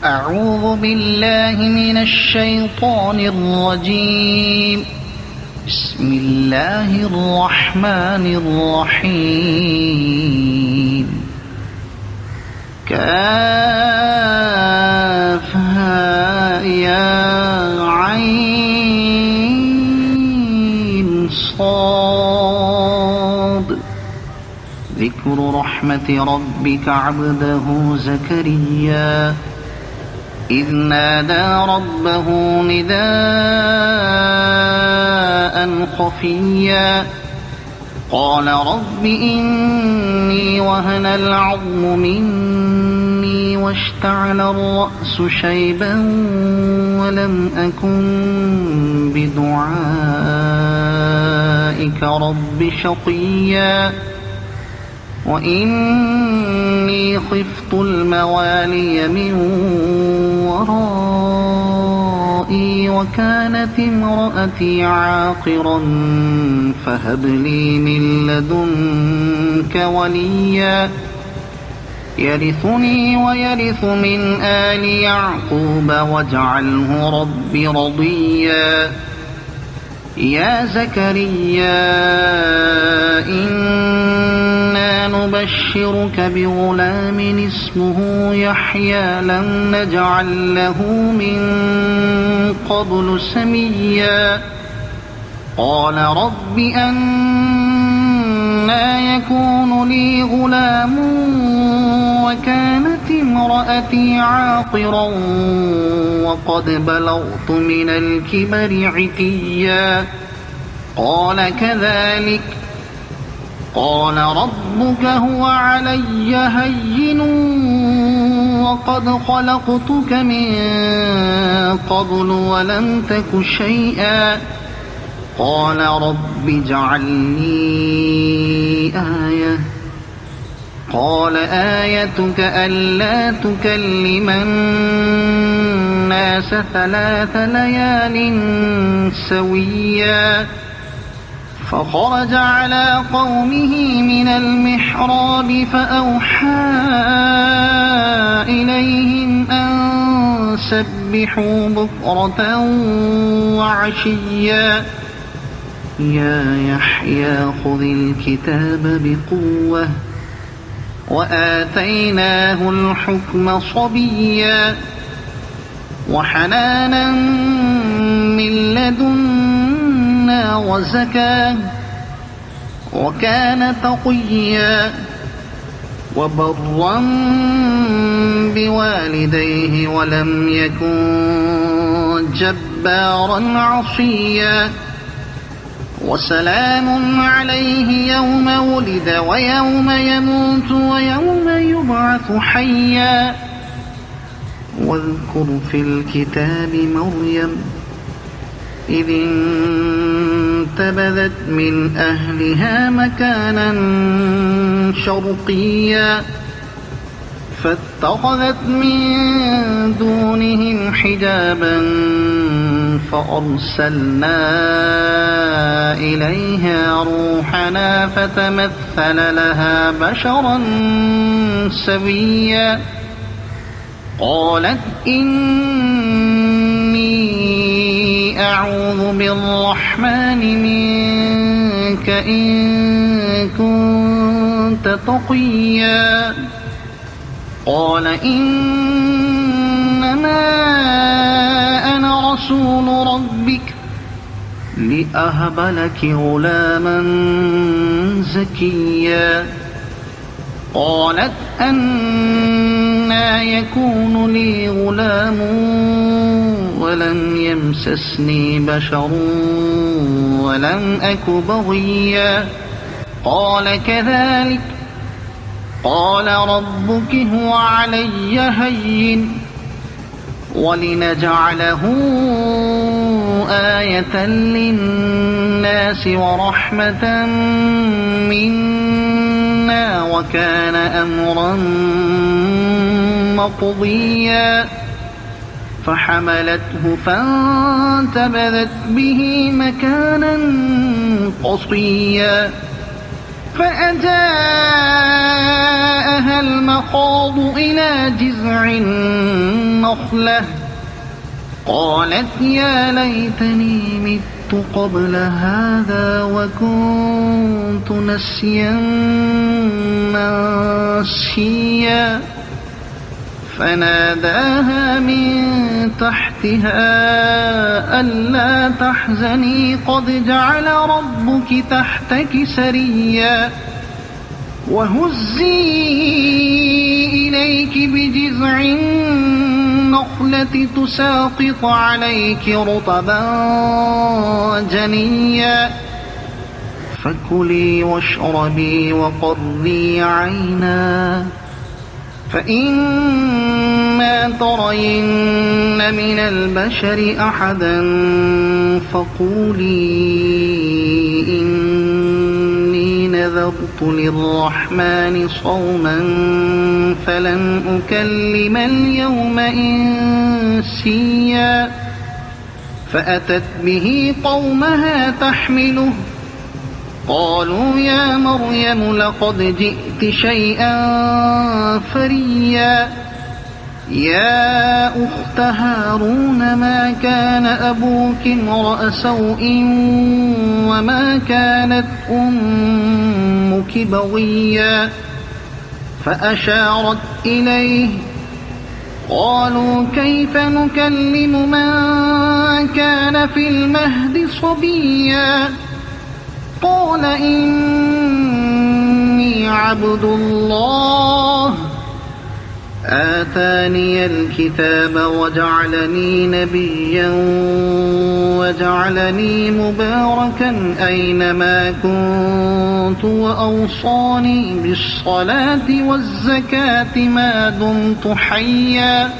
أعوذ بالله من الشيطان الرجيم. بسم الله الرحمن الرحيم. كافها يا عين صاد. ذكر رحمة ربك عبده زكريا إذ نادى ربه نداء خفيا قال رب إني وهن العظم مني واشتعل الرأس شيبا ولم أكن بدعائك رب شقيا وإني خفت الموالي من ورائي وكانت امرأتي عاقرا فهب لي من لدنك وليا يرثني ويرث من آل يعقوب واجعله رب رضيا. يا زكريا إنا نبشرك بغلام اسمه يحيى لم نجعل له من قبل سميا قال رب أنى يكون لي غلام وكانت امرأتي عاقرا وقد بلغت من الكبر عتيا قال كذلك قال ربك هو علي هين وقد خلقتك من قبل ولم تك شيئا قال رب اجعل لي آية قال آيتك ألا تكلم الناس 3 ليال سويا فخرج على قومه من المحراب فأوحى إليهم أن سبحوا بكرة وعشيا يا يحيى خذ الكتاب بقوة وآتيناه الحكم صبيا وحنانا من لدنا وزكاة وكان تقيا وبرا بوالديه ولم يكن جبارا عصيا وسلام عليه يوم ولد ويوم يموت ويوم يبعث حيا واذكر في الكتاب مريم إذ انتبذت من أهلها مكانا شرقيا فاتخذت من دونهم حجابا فأرسلنا إليها روحنا فتمثل لها بشرا سويا قالت إني أعوذ بالرحمن منك إن كنت تقيا قال إنما أنا رسول ربك لأهب لك غلاما زكيا قالت أنى يكون لي غلام ولم يمسسني بشر ولم أك بغيا قال كذلك قال ربك هو علي هين ولنجعله آية للناس ورحمة منا وكان أمرا مقضيا فحملته فانتبذت به مكانا قصيا فأجاءها المخاض إلى جذع النخلة قالت يا ليتني مت قبل هذا وكنت نسيا منسيا فناداها من تحتها ألا تحزني قد جعل ربك تحتك سريا وهزي إليك بجذع النخلة تساقط عليك رطبا جنيا فكلي واشربي وقري عينا فإما ترين من البشر أحدا فقولي إني نذرت للرحمن صوما فلن أكلم اليوم إنسيا فأتت به قومها تحمله قالوا يا مريم لقد جئت شيئا فريا يا أخت هارون ما كان أبوك امرأ سوء وما كانت أمك بغيا فأشارت إليه قالوا كيف نكلم من كان في المهد صبيا قال إني عبد الله آتاني الكتاب وجعلني نبيا وجعلني مباركا أينما كنت وأوصاني بالصلاة والزكاة ما دمت حيا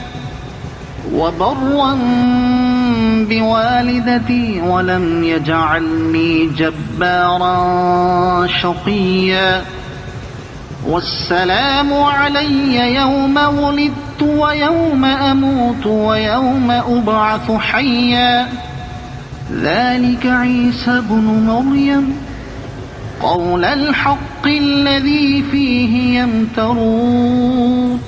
وبرا بوالدتي ولم يجعلني جبارا شقيا والسلام علي يوم ولدت ويوم أموت ويوم أبعث حيا ذلك عيسى بن مريم قول الحق الذي فيه يمترون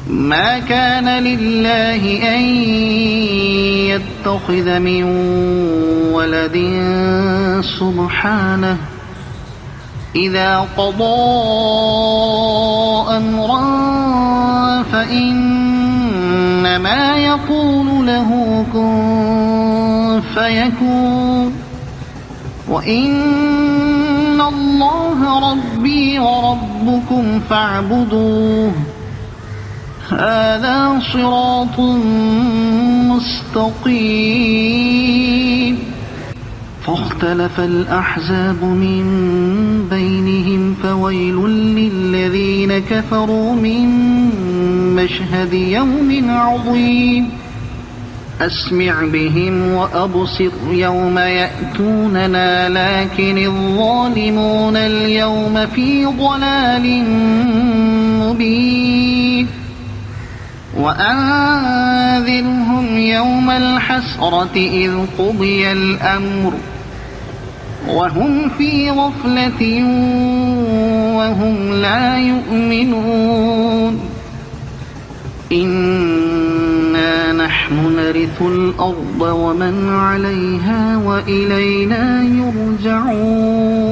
ما كان لله أن يتخذ من ولد سبحانه إذا قضى أمرا فإنما يقول له كن فيكون وإن الله ربي وربكم فاعبدوه هذا صراط مستقيم فاختلف الأحزاب من بينهم فويل للذين كفروا من مشهد يوم عظيم أسمع بهم وأبصر يوم يأتوننا لكن الظالمون اليوم في ضلال مبين وأنذرهم يوم الحسرة إذ قضي الأمر وهم في غفلة وهم لا يؤمنون إنا نحن نرث الأرض ومن عليها وإلينا يرجعون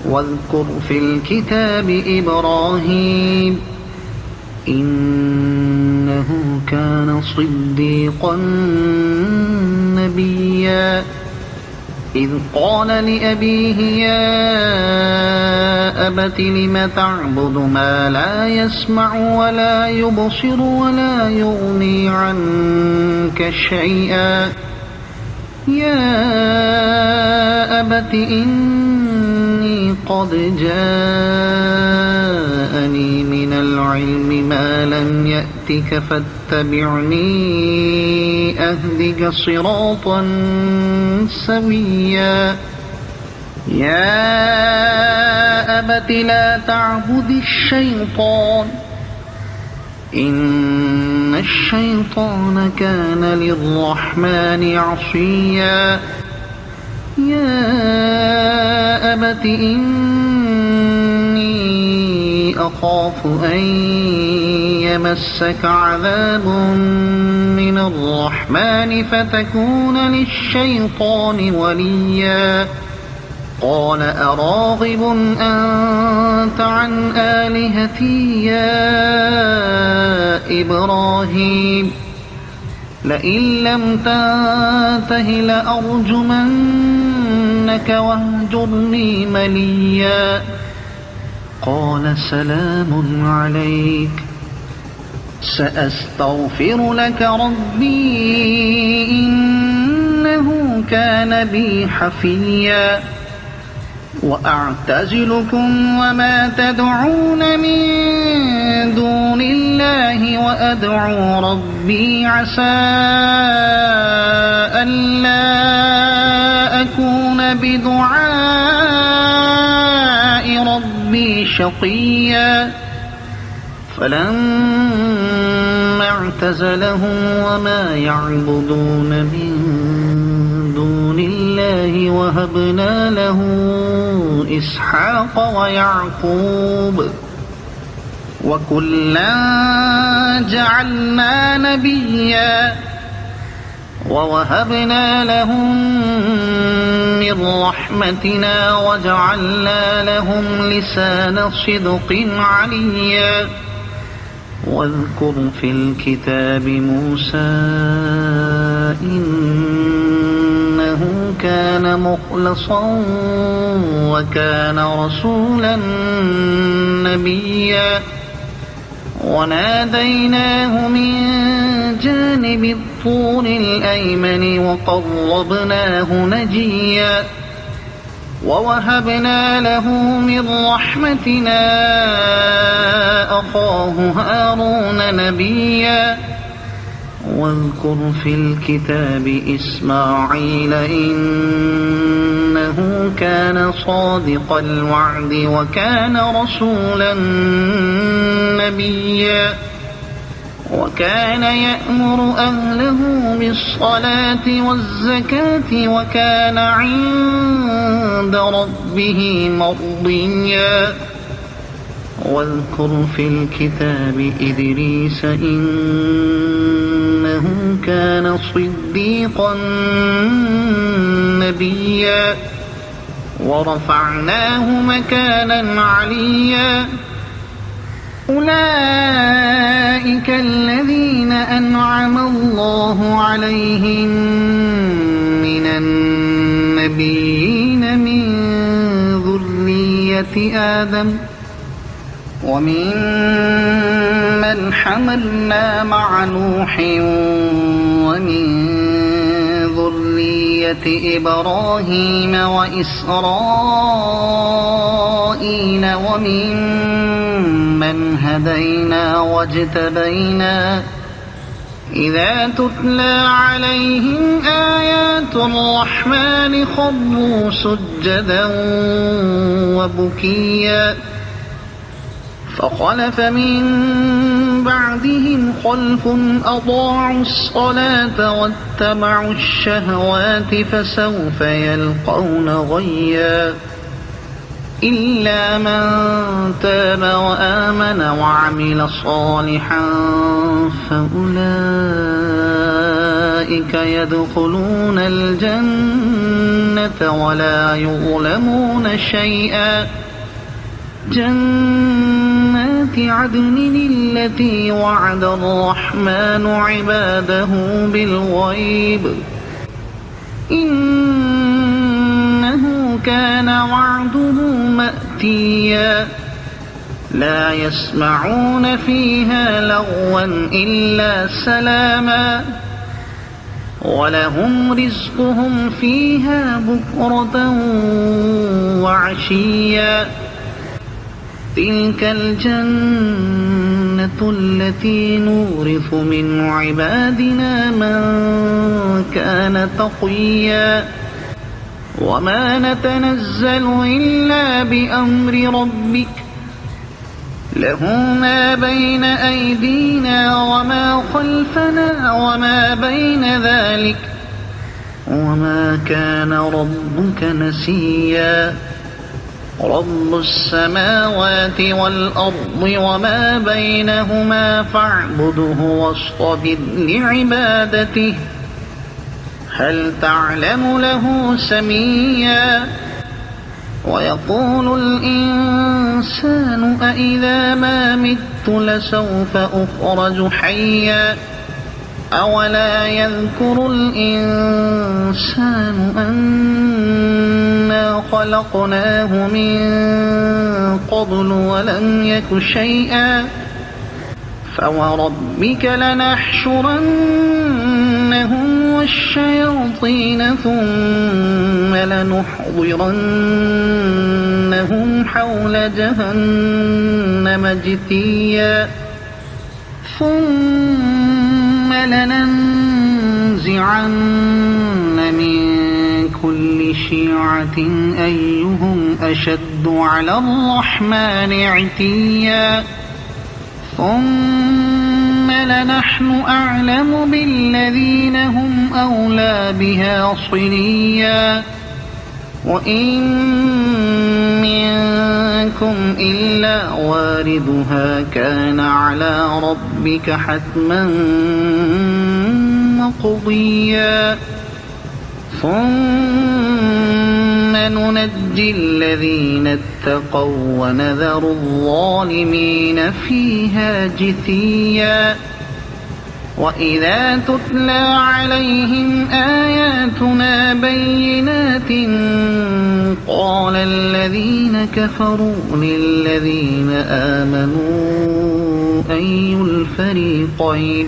واذكر في الكتاب إبراهيم إنه كان صديقا نبيا إذ قال لأبيه يا أبت لم تعبد ما لا يسمع ولا يبصر ولا يغني عنك شيئا يا أبت إني قد جاءني من العلم ما لم يأتك فاتبعني أهدك صراطا سويا يا أبت لا تعبد الشيطان إن الشيطان كان للرحمن عصيا يا أبت إني أخاف أن يمسك عذاب من الرحمن فتكون للشيطان وليا قال أراغب أنت عن آلهتي يا إبراهيم لئن لم تنته لأرجمنك واهجرني مليا قال سلام عليك سأستغفر لك ربي إنه كان بي حفيا وأعتزلكم وما تدعون من دون الله وأدعو ربي عسى ألا أكون بدعاء ربي شقيا فلما اعتزلهم وما يعبدون من دون الله وهبنا له إسحاق ويعقوب وكلا جعلنا نبيا ووهبنا لهم من رحمتنا وجعلنا لهم لسان صدق عليا واذكر في الكتاب موسى إنه كان مخلصا وكان رسولا نبيا وناديناه من جانب الطور الأيمن وقربناه نجيا ووهبنا له من رحمتنا أخاه هارون نبيا واذكر في الكتاب إسماعيل إنه كان صادق الوعد وكان رسولا نبيا وكان يأمر أهله بالصلاة والزكاة وكان عند ربه مرضيا واذكر في الكتاب إدريس إنه كان صديقا نبيا ورفعناه مكانا عليا أولئك الذين أنعم الله عليهم من النبيين من ذرية آدم ومن من حملنا مع نوح ومن ذرية إبراهيم وإسرائيل ومن من هدينا واجتبينا إذا تتلى عليهم آيات الرحمن خروا سجدا وبكيا فخلف من بعدهم خلف أضاعوا الصلاة واتبعوا الشهوات فسوف يلقون غيا إلا من تاب وآمن وعمل صالحا فأولئك يدخلون الجنة ولا يظلمون شيئا جنات عدن التي وعد الرحمن عباده بالغيب إنه كان وعده مأتيا لا يسمعون فيها لغوا إلا سلاما ولهم رزقهم فيها بكرة وعشيا تلك الجنة التي نورث من عبادنا من كان تقيا وما نتنزل إلا بأمر ربك له ما بين أيدينا وما خلفنا وما بين ذلك وما كان ربك نسيا رب السماوات والأرض وما بينهما فاعبده واصطبر لعبادته هل تعلم له سميا ويقول الإنسان أإذا ما مت لسوف أخرج حيا أولا يذكر الإنسان أنا خلقناه من قبل ولم يك شيئا فوربك لنحشرنهم والشياطين ثم لنحضرنهم حول جهنم جثيا ثم لننزعن من كل شيعة أيهم أشد على الرحمن عتيا ثم لنحن أعلم بالذين هم أولى بها صليا وإن منكم إلا واردها كان على ربك حتما مقضيا ثم ننجي الذين اتقوا ونذر الظالمين فيها جثيا وإذا تتلى عليهم آياتنا بينات قال الذين كفروا للذين آمنوا أي الفريقين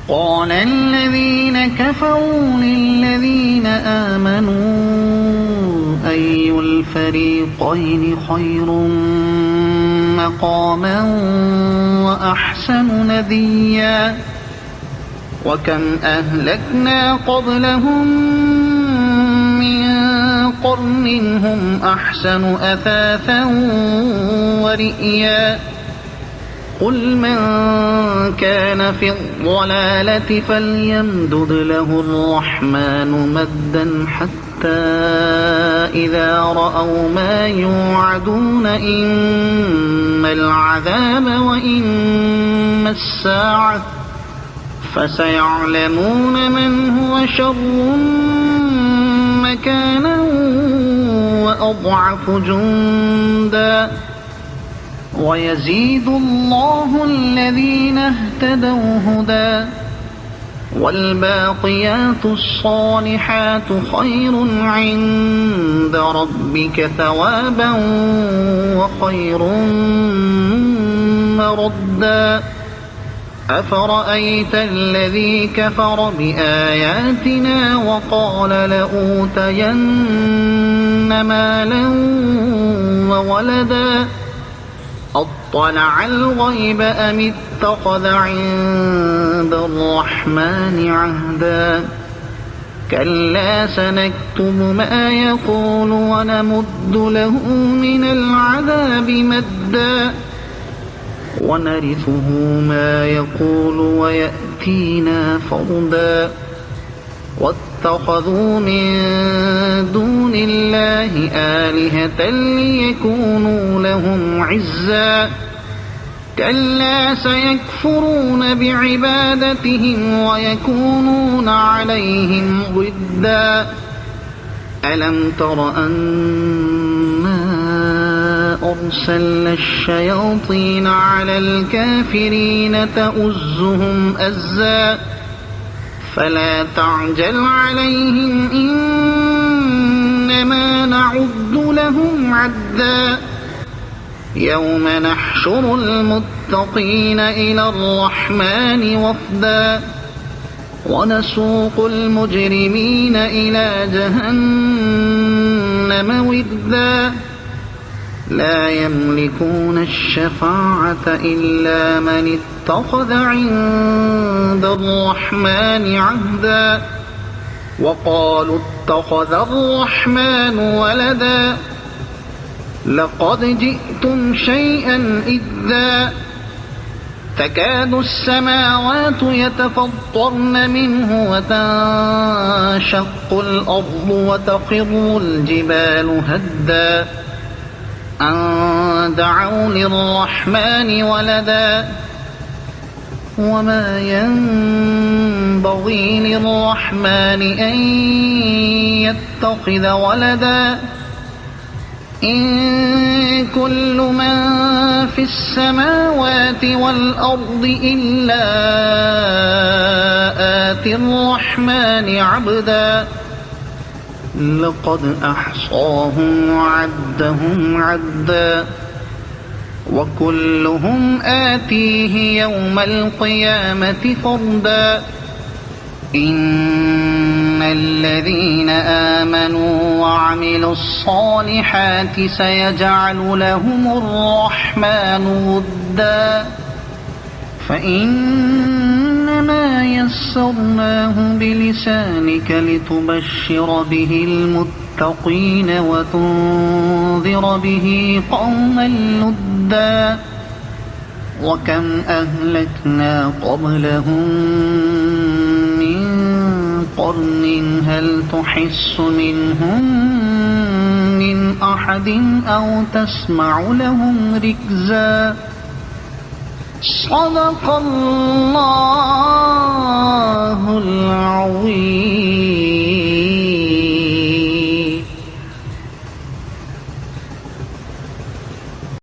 قال الذين كفروا للذين آمنوا أي الفريقين خير مقاما وأحسن نديا وكم أهلكنا قبلهم من قرن هم أحسن أثاثا ورئيا قل من كان في الضلالة فليمدد له الرحمن مدا حتى إذا رأوا ما يوعدون إما العذاب وإما الساعة فسيعلمون من هو شر مكانا وأضعف جندا ويزيد الله الذين اهتدوا هدى والباقيات الصالحات خير عند ربك ثوابا وخير مردا أفرأيت الذي كفر بآياتنا وقال لأوتين مالا وولدا أطلع الغيب أم اتخذ عند الرحمن عهدا كلا سنكتب ما يقول ونمد له من العذاب مدا ونرثه ما يقول ويأتينا فردا واتخذوا من دون الله آلهة ليكونوا لهم عزا كلا سيكفرون بعبادتهم ويكونون عليهم ضدا ألم تر أنا أرسلنا الشياطين على الكافرين تؤزهم أزا فلا تعجل عليهم إنما نعد لهم عدا يوم نحشر المتقين إلى الرحمن وفدا ونسوق المجرمين إلى جهنم وردا لا يملكون الشفاعة إلا من اتخذ عند الرحمن عهدا وقالوا اتخذ الرحمن ولدا لقد جئتم شيئا إدا تكاد السماوات يتفطرن منه وتنشق الأرض وتخر الجبال هدا أن دعوا للرحمن ولدا وما ينبغي للرحمن أن يتخذ ولدا إن كل من في السماوات والأرض إلا آتي الرحمن عبدا لقد أحصاهم وعدهم عدا وكلهم آتيه يوم القيامة فردا إن الذين آمنوا وعملوا الصالحات سيجعل لهم الرحمن ودا فإنما يسرناه بلسانك لتبشر به المتقين وتنذر به قوما لدا وكم أهلكنا قبلهم من قرن هل تحس منهم من أحد أو تسمع لهم ركزا صدق الله العظيم.